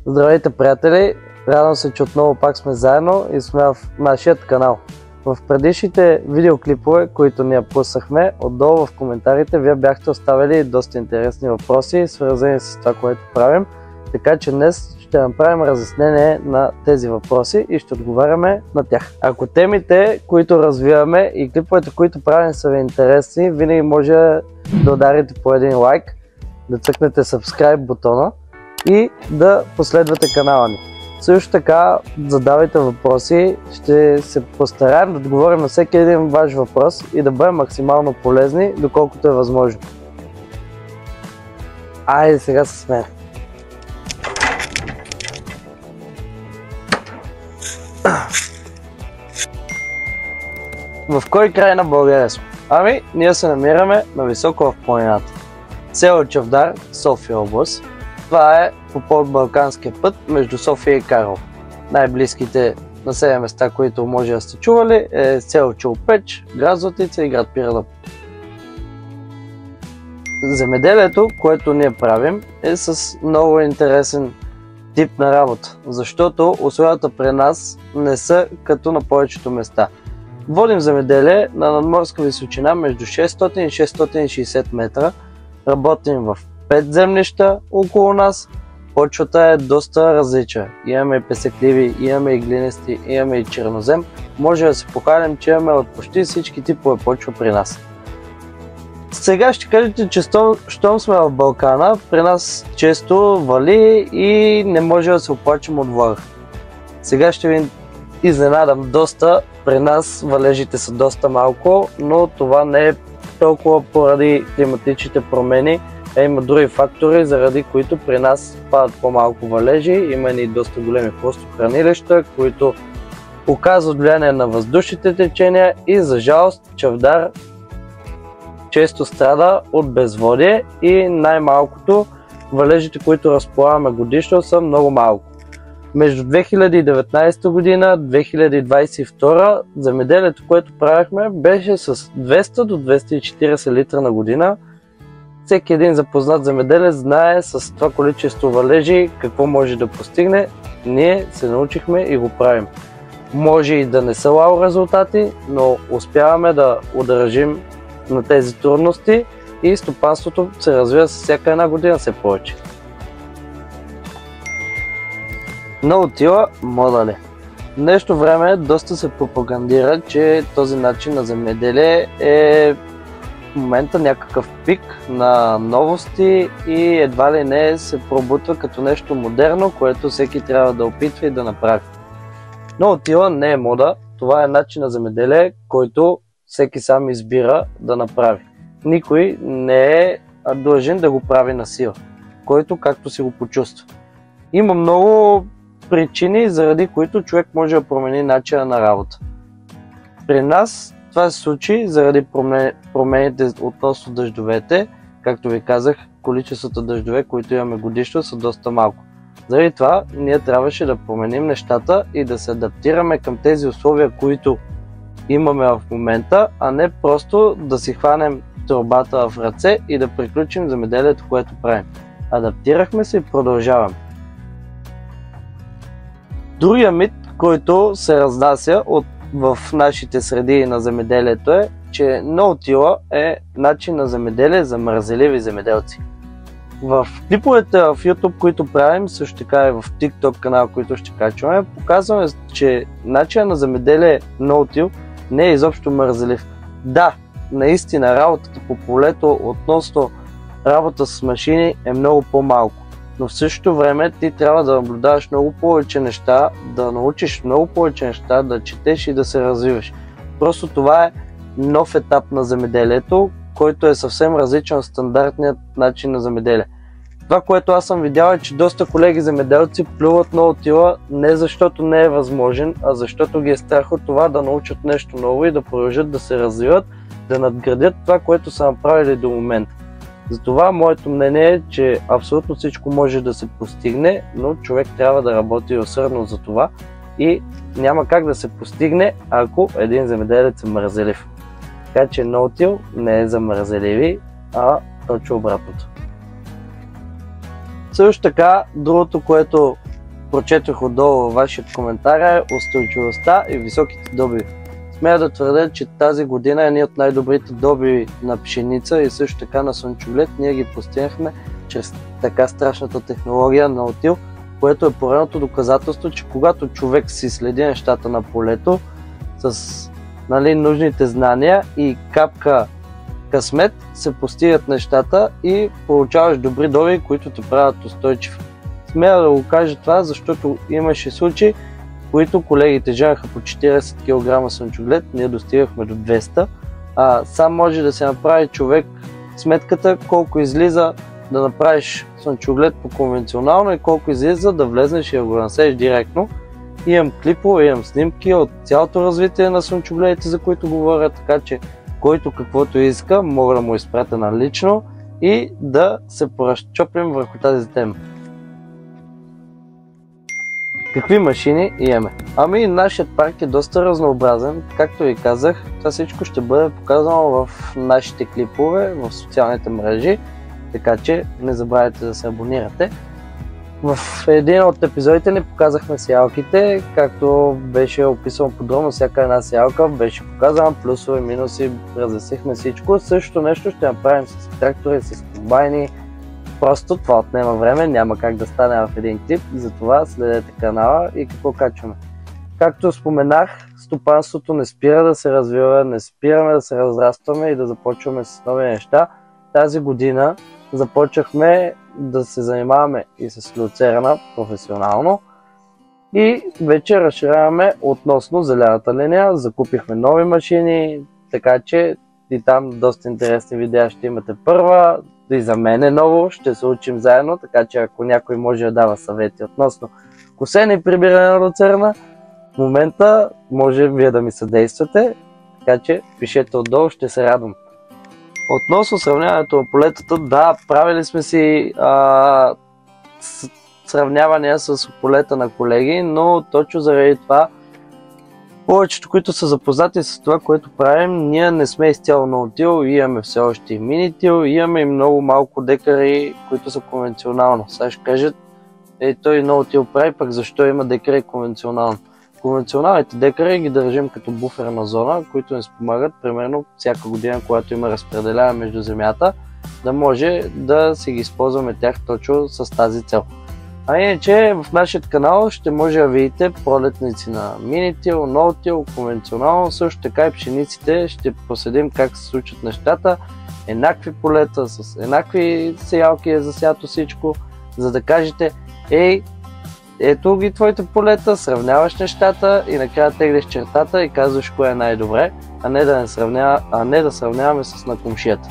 Здравейте, приятели! Радвам се, че отново пак сме заедно и сме в нашия канал. В предишните видеоклипове, които ние пуснахме, отдолу в коментарите вие бяхте оставили доста интересни въпроси, свързани с това, което правим. Така че днес ще направим разяснение на тези въпроси и ще отговаряме на тях. Ако темите, които развиваме и клиповете, които правим, са ви интересни, винаги може да ударите по един лайк, да цъкнете subscribe бутона и да последвате канала ни. Също така задавайте въпроси, ще се постараем да отговорим на всеки един ваш въпрос и да бъдем максимално полезни, доколкото е възможно. Айде сега с мен. В кой край на България сме? Ами, ние се намираме на високо в планината. Село Чавдар, София област. Това е по подбалканския път между София и Карлово. Най-близките населени места, които може да сте чували, е село Челопеч, град Златица и град Пирдоп. Земеделието, което ние правим, е с много интересен тип на работа, защото условията при нас не са като на повечето места. Водим земеделие на надморска височина между 600 и 660 метра, работим в 5 землища около нас. Почвата е доста различна. Имаме и песекливи, имаме и глинести, имаме и чернозем. Може да се похвалим, че имаме от почти всички типове почва при нас. Сега ще кажете, че щом сме в Балкана, при нас често вали и не може да се оплачем от влага. Сега ще ви изненадам доста. При нас валежите са доста малко, но това не е толкова поради климатичните промени. Има други фактори, заради които при нас падат по-малко валежи. Има и доста големи хвостохранилища, които оказват влияние на въздушните течения и за жалост Чавдар често страда от безводие и най-малкото валежите, които разполагаме годишно, са много малко. Между 2019 година и 2022 земеделието, което правихме, беше с 200 до 240 литра на година. Всеки един запознат земеделец знае с това количество валежи какво може да постигне. Ние се научихме и го правим. Може и да не са вау резултати, но успяваме да удържим на тези трудности и стопанството се развива с всяка една година все повече. No-till мода ли? В днешно време доста се пропагандира, че този начин на земеделие е в момента някакъв пик на новости и едва ли не се пробутва като нещо модерно, което всеки трябва да опитва и да направи. No-till не е мода, това е начин на земеделие, който всеки сам избира да направи. Никой не е длъжен да го прави на сила, който както си го почувства. Има много причини, заради които човек може да промени начина на работа. При нас това се случи заради промените относно дъждовете. Както ви казах, количеството дъждове, които имаме годишно, са доста малко. Заради това ние трябваше да променим нещата и да се адаптираме към тези условия, които имаме в момента, а не просто да си хванем торбата в ръце и да приключим земеделието, което правим. Адаптирахме се и продължаваме. Другия мит, който се разнася в нашите среди на земеделието е, че no-till е начин на земеделие за мързеливи земеделци. В клиповете в YouTube, които правим, също така и в TikTok канал, които ще качваме, показваме, че начин на земеделие no-till не е изобщо мързелив. Да, наистина работата по полето относно работа с машини е много по-малко. Но в същото време ти трябва да наблюдаваш много повече неща, да научиш много повече неща, да четеш и да се развиваш. Просто това е нов етап на земеделието, който е съвсем различен от стандартният начин на земеделие. Това, което аз съм видял, е, че доста колеги земеделци плюват no-till не защото не е възможен, а защото ги е страх от това да научат нещо ново и да продължат да се развиват, да надградят това, което са направили до момента. Затова моето мнение е, че абсолютно всичко може да се постигне, но човек трябва да работи усърдно за това и няма как да се постигне, ако един земеделец е мързелив. Така че No-Till не е за мързеливи, а точно обратното. Също така, другото, което прочетох отдолу във вашия коментар е устойчивостта и високите добиви. Смея да твърдя, че тази година е един от най-добрите добиви на пшеница и също така на слънчоглед. Ние ги постигнахме чрез така страшната технология No-Till, което е поредното доказателство, че когато човек си следи нещата на полето с нужните знания и капка късмет, се постигат нещата и получаваш добри добиви, които те правят устойчив. Смея да го кажа това, защото имаше случаи, в които колегите женаха по 40 кг слънчоглед, ние достигахме до 200. Сам може да се направи човек сметката колко излиза да направиш слънчоглед по конвенционално и колко излиза да влезнеш и да го насееш директно. Имам клипове, имам снимки от цялото развитие на слънчогледите, за които говоря, така че който каквото иска, мога да му изпратя налично и да се поразчопим върху тази тема. Какви машини имаме? Нашият парк е доста разнообразен. Както ви казах, това всичко ще бъде показано в нашите клипове, в социалните мрежи, така че не забравяйте да се абонирате. В един от епизодите ни показахме сеялките, както беше описано подробно, всяка една сеялка беше показана, плюсове, минуси, разяснихме всичко. Същото нещо ще направим с трактори, с комбайни. Просто това отнема време, няма как да стане в един клип, затова следете канала и какво качваме. Както споменах, стопанството не спира да се развива, не спираме да се разрастваме и да започваме с нови неща. Тази година започнахме да се занимаваме и с люцерна професионално и вече разширяваме относно зелената линия, закупихме нови машини, така че и там доста интересни видеа ще имате първа. И за мен е ново, ще се учим заедно, така че ако някой може да дава съвети относно косене и прибиране на люцерна, в момента може вие да ми съдействате, така че пишете отдолу, ще се радвам. Относно сравняването на полетата, да, правили сме си сравнявания с полета на колеги, но точно заради това повечето, които са запознати с това, което правим, ние не сме изцяло No-Till, имаме все още и Mini-Till, имаме и много малко декари, които са конвенционално. Сега ще кажат, той No-Till прави, пък защо има декари конвенционално? Конвенционалните декари ги държим като буферна зона, които ни спомагат, примерно всяка година, когато има разпределение между земята, да може да си ги използваме тях точно с тази цел. Иначе в нашия канал ще може да видите пролетници на Mini-Till, No-Till, конвенционално, също така и пшениците. Ще проследим как се случват нещата, еднакви полета с еднакви сеялки е засято всичко, за да кажете, ето ги твоите полета, сравняваш нещата и накрая теглиш чертата и казваш кое е най-добре, а не да сравняваме с на комшията.